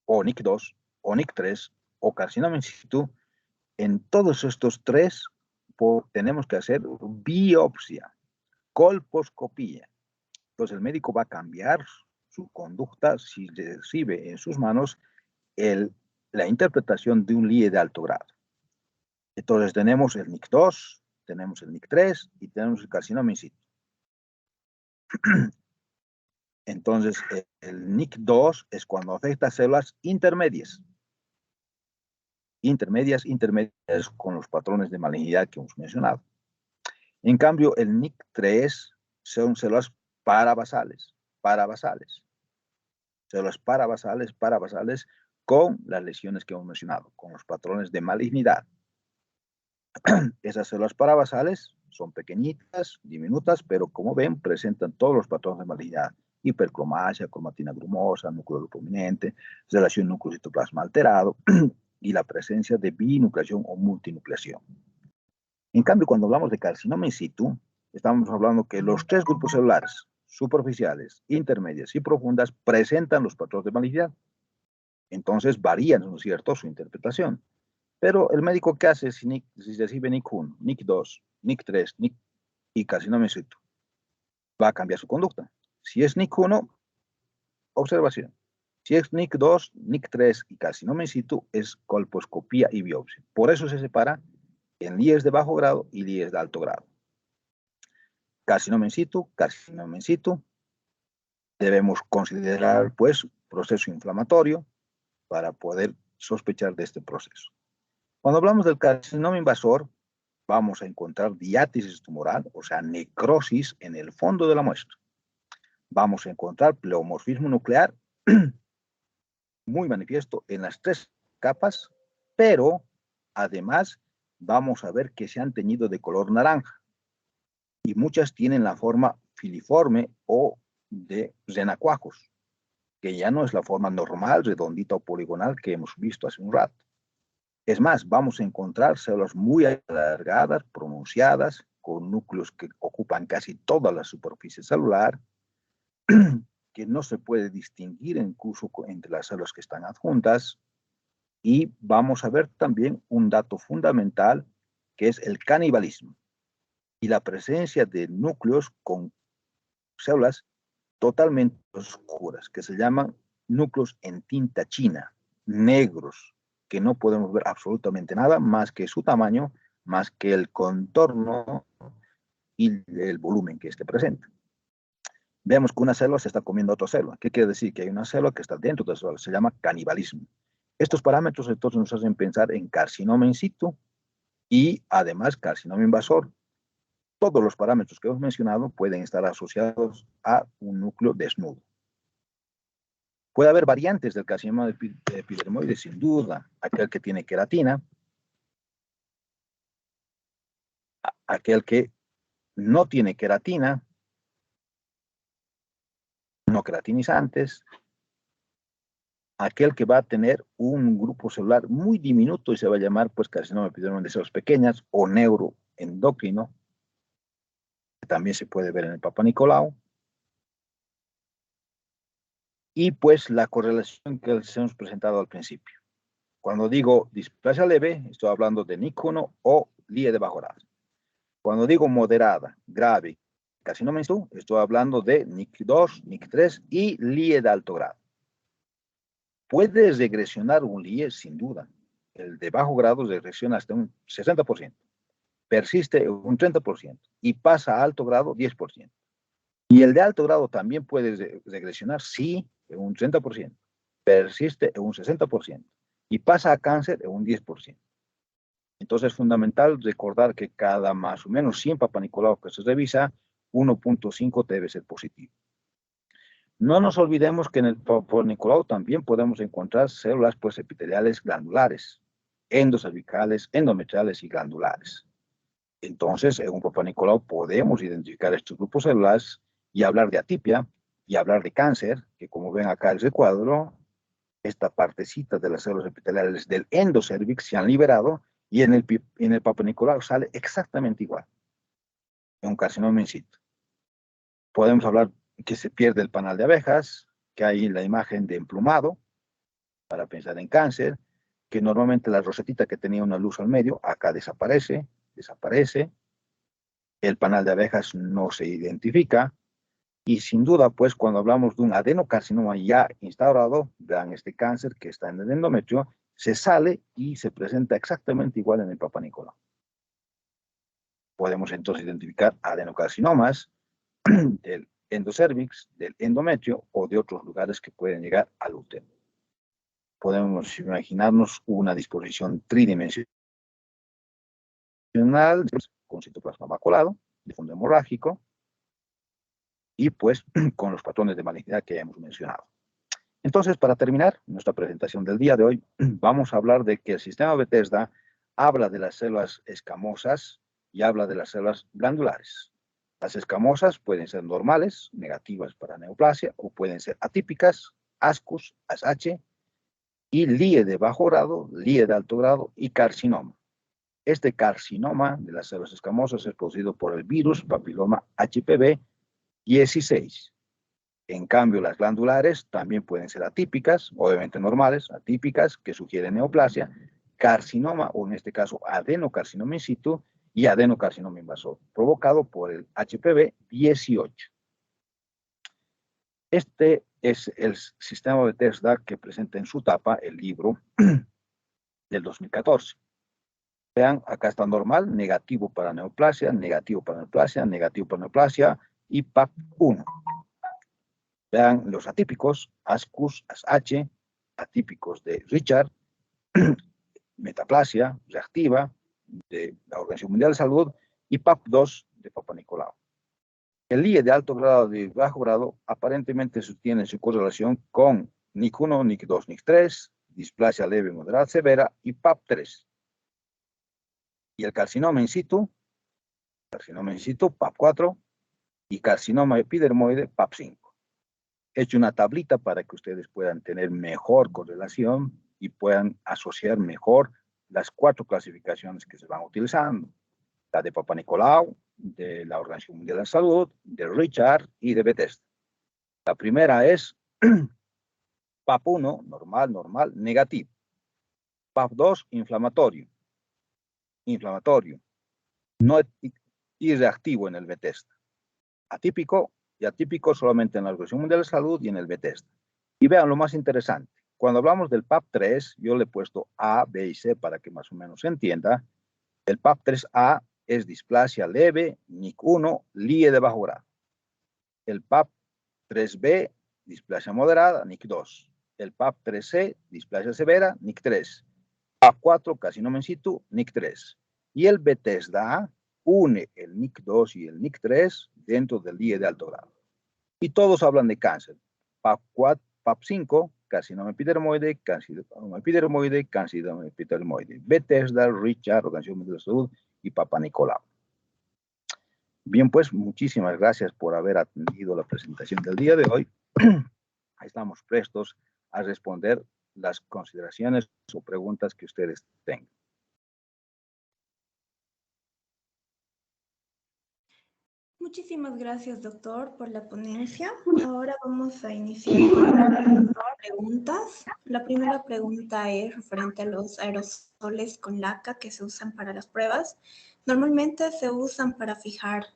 o NIC2, o NIC3, o carcinoma in situ, en todos estos 3 tenemos que hacer biopsia, colposcopía. Entonces el médico va a cambiar su conducta si recibe en sus manos la interpretación de un LIE de alto grado. Entonces tenemos el NIC2, tenemos el NIC3 y tenemos el carcinoma in situ. Entonces el NIC2 es cuando afecta células intermedias. Intermedias con los patrones de malignidad que hemos mencionado. En cambio, el NIC3 son células parabasales. Células parabasales con las lesiones que hemos mencionado, con los patrones de malignidad. Esas células parabasales son pequeñitas, diminutas, pero como ven, presentan todos los patrones de malignidad. Hipercromasia, cromatina grumosa, núcleo prominente, relación núcleo-citoplasma alterado y la presencia de binucleación o multinucleación. En cambio, cuando hablamos de carcinoma in situ, estamos hablando que los tres grupos celulares, superficiales, intermedias y profundas, presentan los patrones de malignidad. Entonces varían, ¿no es cierto?, su interpretación. Pero el médico, ¿qué hace si recibe NIC1, NIC2, NIC3 y carcinoma in situ? Va a cambiar su conducta. Si es NIC1, observación. Si es NIC2, NIC3 y carcinoma in situ, es colposcopía y biopsia. Por eso se separa en LIES de bajo grado y LIES de alto grado. Carcinoma in situ, debemos considerar, pues, proceso inflamatorio para poder sospechar de este proceso. Cuando hablamos del carcinoma invasor, vamos a encontrar diátesis tumoral, o sea, necrosis en el fondo de la muestra. Vamos a encontrar pleomorfismo nuclear muy manifiesto en las tres capas, pero además vamos a ver que se han teñido de color naranja y muchas tienen la forma filiforme o de renacuajos, que ya no es la forma normal, redondita o poligonal que hemos visto hace un rato. Es más, vamos a encontrar células muy alargadas, pronunciadas, con núcleos que ocupan casi toda la superficie celular, que no se puede distinguir incluso entre las células que están adjuntas. Y vamos a ver también un dato fundamental, que es el canibalismo y la presencia de núcleos con células totalmente oscuras, que se llaman núcleos en tinta china, negros, que no podemos ver absolutamente nada más que su tamaño, más que el contorno y el volumen que esté presente. Vemos que una célula se está comiendo a otra célula. ¿Qué quiere decir? Que hay una célula que está dentro de la célula. Se llama canibalismo. Estos parámetros entonces nos hacen pensar en carcinoma in situ y además carcinoma invasor. Todos los parámetros que hemos mencionado pueden estar asociados a un núcleo desnudo. Puede haber variantes del carcinoma de epidermoide, sin duda. Aquel que tiene queratina, aquel que no tiene queratina, no queratinizantes, aquel que va a tener un grupo celular muy diminuto y se va a llamar pues carcinoma epidermoide de células pequeñas o neuroendocrino, que también se puede ver en el Papa Nicolau. Y pues la correlación que les hemos presentado al principio. Cuando digo displasia leve, estoy hablando de NIC1 o LIE de bajo grado. Cuando digo moderada, grave, carcinoma in situ, estoy hablando de NIC2, NIC3 y LIE de alto grado. Puede regresionar un LIE sin duda. El de bajo grado regresiona hasta un 60%. Persiste un 30% y pasa a alto grado 10%. Y el de alto grado también puede regresionar, sí, en un 30%. Persiste en un 60% y pasa a cáncer en un 10%. Entonces es fundamental recordar que cada más o menos 100 Papa Nicolau que se revisa, 1.5 debe ser positivo. No nos olvidemos que en el Papa Nicolau también podemos encontrar células pues, epiteliales glandulares, endocervicales, endometriales y glandulares. Entonces, en un Papa Nicolau podemos identificar estos grupos celulares y hablar de atipia y hablar de cáncer, que como ven acá en el recuadro, esta partecita de las células epiteliales del endocervix se han liberado y en el Papa Nicolau sale exactamente igual, en un carcinoma in situ. Podemos hablar que se pierde el panal de abejas, que hay la imagen de emplumado, para pensar en cáncer, que normalmente la rosetita que tenía una luz al medio, acá desaparece, el panal de abejas no se identifica, y sin duda, pues, cuando hablamos de un adenocarcinoma ya instaurado, vean este cáncer que está en el endometrio, se sale y se presenta exactamente igual en el Papa Nicolau. Podemos entonces identificar adenocarcinomas del endocervix, del endometrio o de otros lugares que pueden llegar al útero. Podemos imaginarnos una disposición tridimensional con citoplasma maculado, de fondo hemorrágico, y pues con los patrones de malignidad que hemos mencionado. Entonces, para terminar nuestra presentación del día de hoy, vamos a hablar de que el sistema Bethesda habla de las células escamosas y habla de las células glandulares. Las escamosas pueden ser normales, negativas para neoplasia, o pueden ser atípicas, ASCUS, ASH, y LIE de bajo grado, LIE de alto grado y carcinoma. Este carcinoma de las células escamosas es producido por el virus papiloma HPV 16. En cambio, las glandulares también pueden ser atípicas, obviamente normales, atípicas, que sugieren neoplasia, carcinoma, o en este caso adenocarcinoma in situ, y adenocarcinoma invasor, provocado por el HPV 18. Este es el sistema de TESDA que presenta en su tapa el libro del 2014. Vean, acá está normal, negativo para neoplasia, negativo para neoplasia, negativo para neoplasia y PAP1. Vean los atípicos, ASCUS, ASH, atípicos de Richard, metaplasia reactiva de la Organización Mundial de Salud y PAP2 de Papa Nicolau. El LIE de alto grado y bajo grado aparentemente tiene su correlación con NIC1, NIC2, NIC3, displasia leve, moderada, severa y PAP3. Y el carcinoma in situ, PAP4 y carcinoma epidermoide, PAP5. He hecho una tablita para que ustedes puedan tener mejor correlación y puedan asociar mejor las 4 clasificaciones que se van utilizando. La de Papa Nicolau, de la Organización Mundial de la Salud, de Richard y de Bethesda. La primera es PAP1, normal, negativo. PAP2, inflamatorio, no y reactivo en el Bethesda. Atípico y atípico solamente en la Organización Mundial de la Salud y en el Bethesda. Y vean lo más interesante. Cuando hablamos del PAP3, yo le he puesto A, B y C para que más o menos se entienda. El PAP3A es displasia leve, NIC1, LIE de bajo grado. El PAP3B, displasia moderada, NIC2. El PAP3C, displasia severa, NIC3. PAP4, carcinoma in situ, NIC3. Y el Bethesda une el NIC2 y el NIC3 dentro del LIE de alto grado. Y todos hablan de cáncer. PAP4, PAP5, carcinoma epidermoide, carcinoma epidermoide. Bethesda, Richard, Organización Mundial de la Salud y Papa Nicolau. Bien, pues, muchísimas gracias por haber atendido la presentación del día de hoy. Estamos prestos a responder las consideraciones o preguntas que ustedes tengan. Muchísimas gracias, doctor, por la ponencia. Ahora vamos a iniciar con las preguntas. La primera pregunta es referente a los aerosoles con laca que se usan para las pruebas. Normalmente se usan para fijar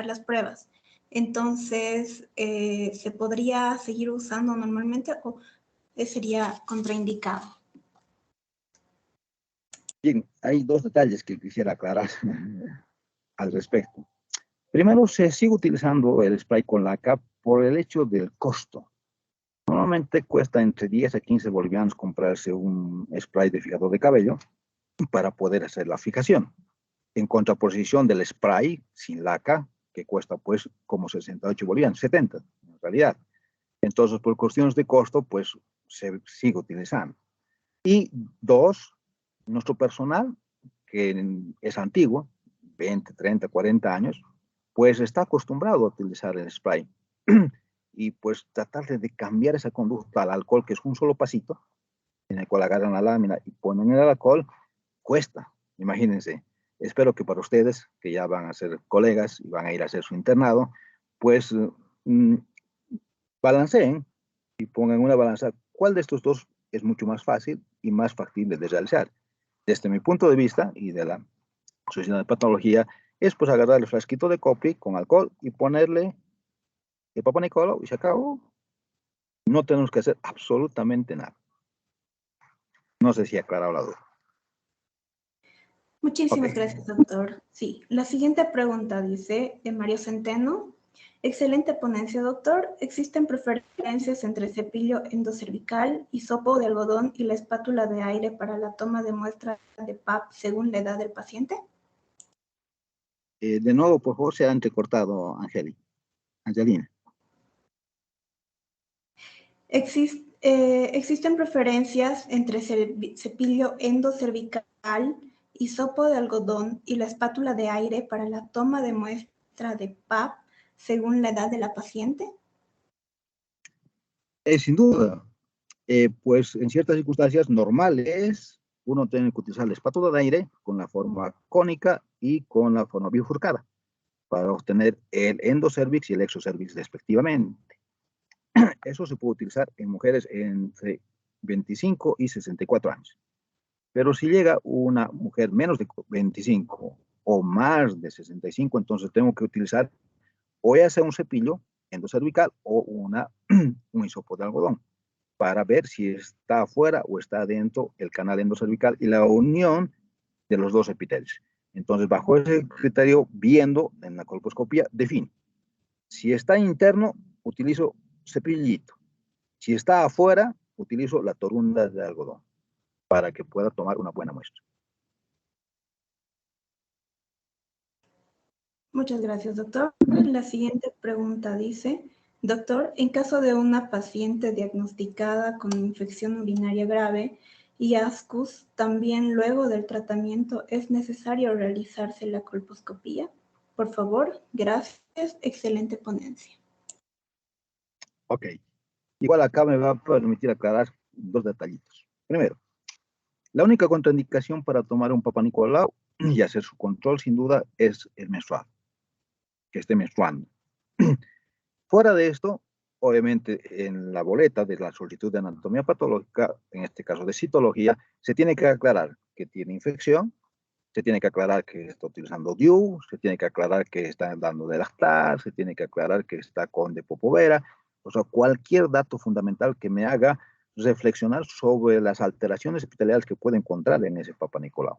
las pruebas. Entonces, ¿se podría seguir usando normalmente o sería contraindicado? Bien, hay 2 detalles que quisiera aclarar al respecto. Primero, se sigue utilizando el spray con laca por el hecho del costo. Normalmente cuesta entre 10 a 15 bolivianos comprarse un spray de fijador de cabello para poder hacer la fijación. En contraposición del spray sin laca, que cuesta pues como 68 bolivianos, 70 en realidad. Entonces, por cuestiones de costo, pues se sigue utilizando. Y 2, nuestro personal, que es antiguo, 20, 30, 40 años, pues está acostumbrado a utilizar el spray. Y pues tratar de cambiar esa conducta al alcohol, que es un solo pasito, en el cual agarran la lámina y ponen el alcohol, cuesta, imagínense. Espero que para ustedes, que ya van a ser colegas y van a ir a hacer su internado, pues balanceen y pongan una balanza. ¿Cuál de estos 2 es mucho más fácil y más factible de realizar? Desde mi punto de vista y de la Sociedad de Patología, es pues agarrar el frasquito de copri con alcohol y ponerle el Papa Nicolau y se acabó. No tenemos que hacer absolutamente nada. No sé si he aclarado la duda. Muchísimas gracias, doctor. Sí, la siguiente pregunta dice de Mario Centeno. Excelente ponencia, doctor. ¿Existen preferencias entre cepillo endocervical, hisopo de algodón y la espátula de aire para la toma de muestra de PAP según la edad del paciente? De nuevo, por favor, se ha entrecortado, Angelina. ¿Existen preferencias entre cepillo endocervical, hisopo de algodón y la espátula de aire para la toma de muestra de PAP según la edad de la paciente? Sin duda, pues en ciertas circunstancias normales, uno tiene que utilizar la espátula de aire con la forma cónica y con la forma bifurcada para obtener el endocervix y el exocervix respectivamente. Eso se puede utilizar en mujeres entre 25 y 64 años. Pero si llega una mujer menos de 25 o más de 65, entonces tengo que utilizar o ya sea un cepillo endocervical o un hisopo de algodón para ver si está afuera o está adentro el canal endocervical y la unión de los dos epitelios. Entonces, bajo ese criterio, viendo en la colposcopía, defino. Si está interno, utilizo cepillito. Si está afuera, utilizo la torunda de algodón para que pueda tomar una buena muestra. Muchas gracias, doctor. La siguiente pregunta dice, doctor, en caso de una paciente diagnosticada con infección urinaria grave y ascus, ¿también luego del tratamiento es necesario realizarse la colposcopía? Por favor, gracias. Excelente ponencia. Ok. Igual acá me va a permitir aclarar dos detallitos. Primero, la única contraindicación para tomar un Papa Nicolau y hacer su control, sin duda, es el menstruado, que esté menstruando. Fuera de esto, obviamente, en la boleta de la solicitud de anatomía patológica, en este caso de citología, se tiene que aclarar que tiene infección, se tiene que aclarar que está utilizando DIU, se tiene que aclarar que está dando de lactar, se tiene que aclarar que está con Depo-Provera, o sea, cualquier dato fundamental que me haga reflexionar sobre las alteraciones epiteliales que puede encontrar en ese Papa Nicolau.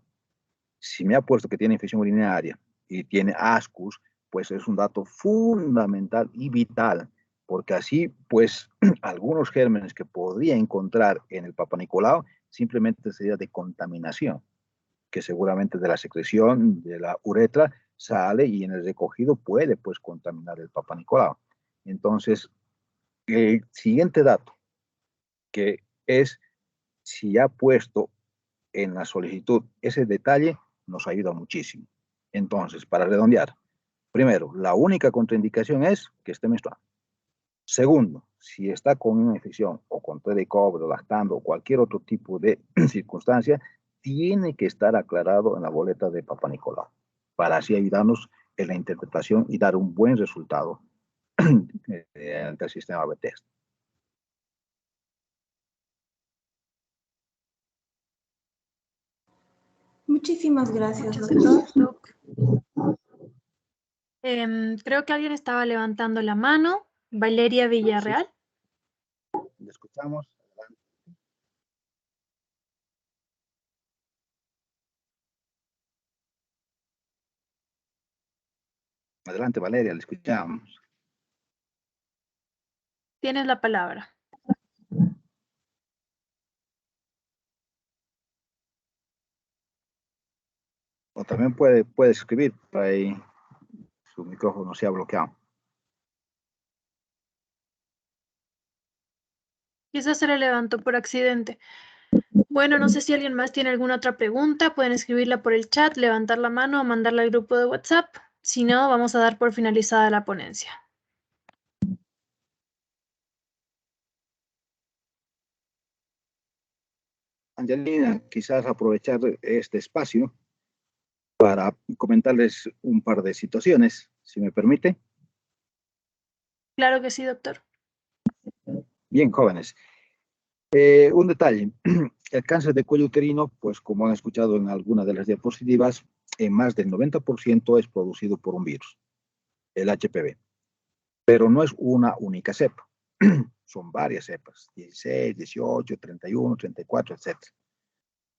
Si me ha puesto que tiene infección urinaria y tiene ascus, pues es un dato fundamental y vital, porque así, pues, algunos gérmenes que podría encontrar en el Papa Nicolau simplemente sería de contaminación, que seguramente de la secreción de la uretra sale y en el recogido puede, pues, contaminar el Papa Nicolau. Entonces, el siguiente dato, que es si ha puesto en la solicitud ese detalle, nos ayuda muchísimo. Entonces, para redondear, primero, la única contraindicación es que esté menstruando. Segundo, si está con una infección o con té de cobre, lactando o cualquier otro tipo de circunstancia, tiene que estar aclarado en la boleta de Papa Nicolau para así ayudarnos en la interpretación y dar un buen resultado ante el sistema B-Test. Muchísimas gracias, Muchas doctor. gracias, doc. Creo que alguien estaba levantando la mano. Valeria Villarreal. Le escuchamos. Adelante, Valeria, le escuchamos. Tienes la palabra. O también puede escribir, para ahí su micrófono se ha bloqueado. Quizás se le levantó por accidente. Bueno, no sé si alguien más tiene alguna otra pregunta. Pueden escribirla por el chat, levantar la mano o mandarla al grupo de WhatsApp. Si no, vamos a dar por finalizada la ponencia. Angelina, quizás aprovechar este espacio para comentarles un par de situaciones, si me permite. Claro que sí, doctor. Bien, jóvenes. Un detalle, el cáncer de cuello uterino, pues como han escuchado en alguna de las diapositivas, en más del 90% es producido por un virus, el HPV. Pero no es una única cepa, son varias cepas, 16, 18, 31, 34, etc.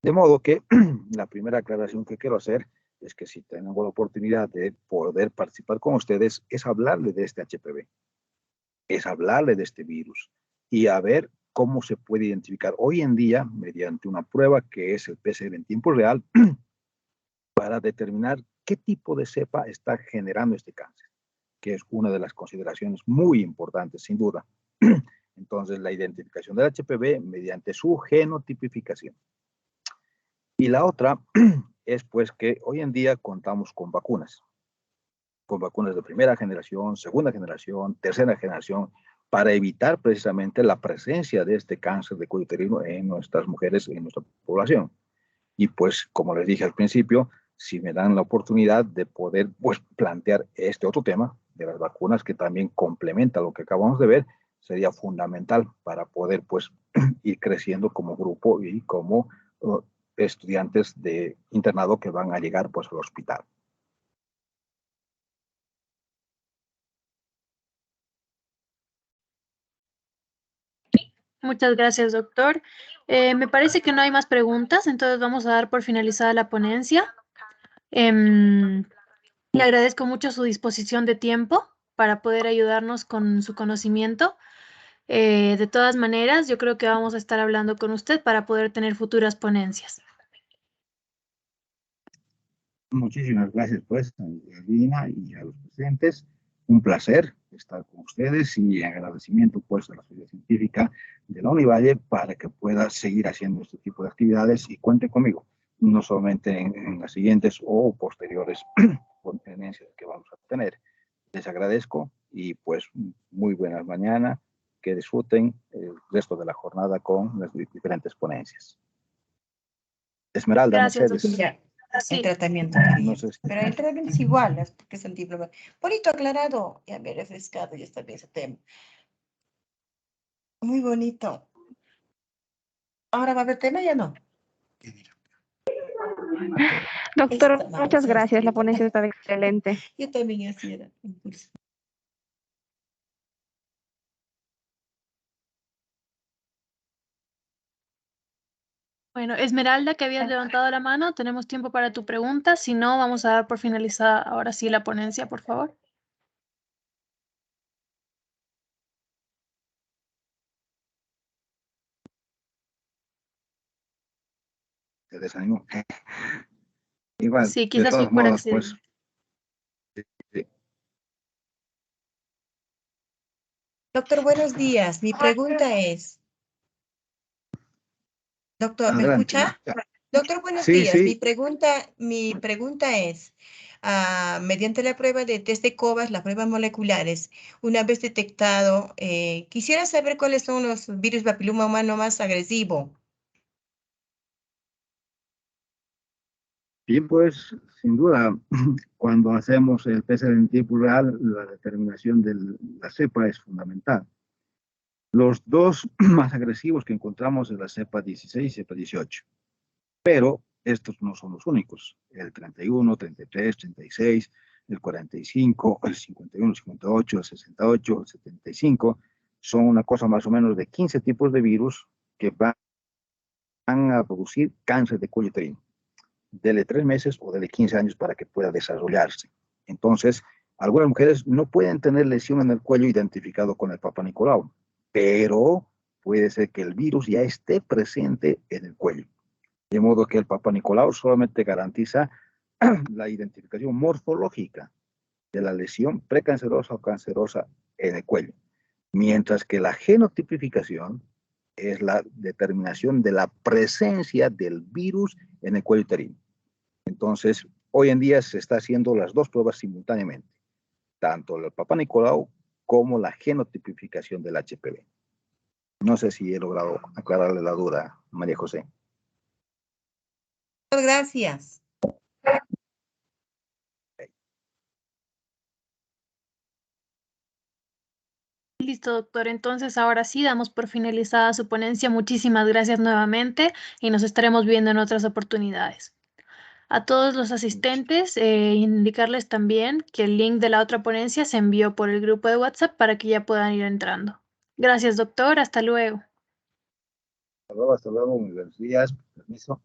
De modo que la primera aclaración que quiero hacer es que si tengo la oportunidad de poder participar con ustedes, es hablarle de este HPV, es hablarle de este virus y a ver cómo se puede identificar hoy en día mediante una prueba que es el PCR en tiempo real para determinar qué tipo de cepa está generando este cáncer, que es una de las consideraciones muy importantes, sin duda. Entonces, la identificación del HPV mediante su genotipificación. Y la otra es pues que hoy en día contamos con vacunas de primera generación, segunda generación, tercera generación, para evitar precisamente la presencia de este cáncer de cuello uterino en nuestras mujeres, en nuestra población. Y pues, como les dije al principio, si me dan la oportunidad de poder pues plantear este otro tema de las vacunas que también complementa lo que acabamos de ver, sería fundamental para poder pues ir creciendo como grupo y como estudiantes de internado que van a llegar pues al hospital. Muchas gracias, doctor. Me parece que no hay más preguntas, entonces vamos a dar por finalizada la ponencia. Le agradezco mucho su disposición de tiempo para poder ayudarnos con su conocimiento. De todas maneras, yo creo que vamos a estar hablando con usted para poder tener futuras ponencias. Muchísimas gracias, pues, a Lina y a los presentes. Un placer estar con ustedes y en agradecimiento, pues, a la Sociedad Científica de la Univalle para que pueda seguir haciendo este tipo de actividades y cuente conmigo, no solamente en las siguientes o posteriores conferencias que vamos a tener. Les agradezco y, pues, muy buenas mañanas. Que disfruten el resto de la jornada con las diferentes ponencias. Esmeralda, Gracias, Mercedes. doctor. El Sí, tratamiento, querido. No sé si- Pero el tratamiento es igual, es porque es antiinflamatorio. Bonito, aclarado. Ya me he refrescado, ya está bien ese tema. Muy bonito. Ahora va a haber tema, ya no. Doctor, Esta mano muchas se ha gracias. La escrito. ponencia estaba excelente. Yo también así era. Impulso. bueno, Esmeralda, que habías levantado la mano, tenemos tiempo para tu pregunta. Si no, vamos a dar por finalizada ahora sí la ponencia, por favor. Se desanimó. Igual, Sí, de quizás fue todos por modos, pues, accidente. sí. Doctor, buenos días. Mi pregunta es, doctor, ¿me Adelante. escucha? Doctor, buenos Sí, días. Mi sí, pregunta es, mediante la prueba de test de Covas, las pruebas moleculares, una vez detectado, quisiera saber cuáles son los virus papiloma humano más agresivos. y pues, sin duda, cuando hacemos el PCR en tiempo real, la determinación de la cepa es fundamental. Los dos más agresivos que encontramos es la cepa 16 y cepa 18, pero estos no son los únicos. El 31, 33, 36, el 45, el 51, 58, el 68, el 75, son una cosa más o menos de 15 tipos de virus que van a producir cáncer de cuello uterino. Dele 3 meses o dele 15 años para que pueda desarrollarse. Entonces, algunas mujeres no pueden tener lesión en el cuello identificado con el Papa Nicolau, pero puede ser que el virus ya esté presente en el cuello. De modo que el Papa Nicolau solamente garantiza la identificación morfológica de la lesión precancerosa o cancerosa en el cuello, mientras que la genotipificación es la determinación de la presencia del virus en el cuello uterino. Entonces, hoy en día se está haciendo las dos pruebas simultáneamente, tanto el Papa Nicolau como la genotipificación del HPV. No sé si he logrado aclararle la duda, María José. Gracias. Listo, doctor. Entonces, ahora sí, damos por finalizada su ponencia. Muchísimas gracias nuevamente y nos estaremos viendo en otras oportunidades. A todos los asistentes, indicarles también que el link de la otra ponencia se envió por el grupo de WhatsApp para que ya puedan ir entrando. Gracias, doctor. Hasta luego. Hasta luego, muy buenos días. Permiso.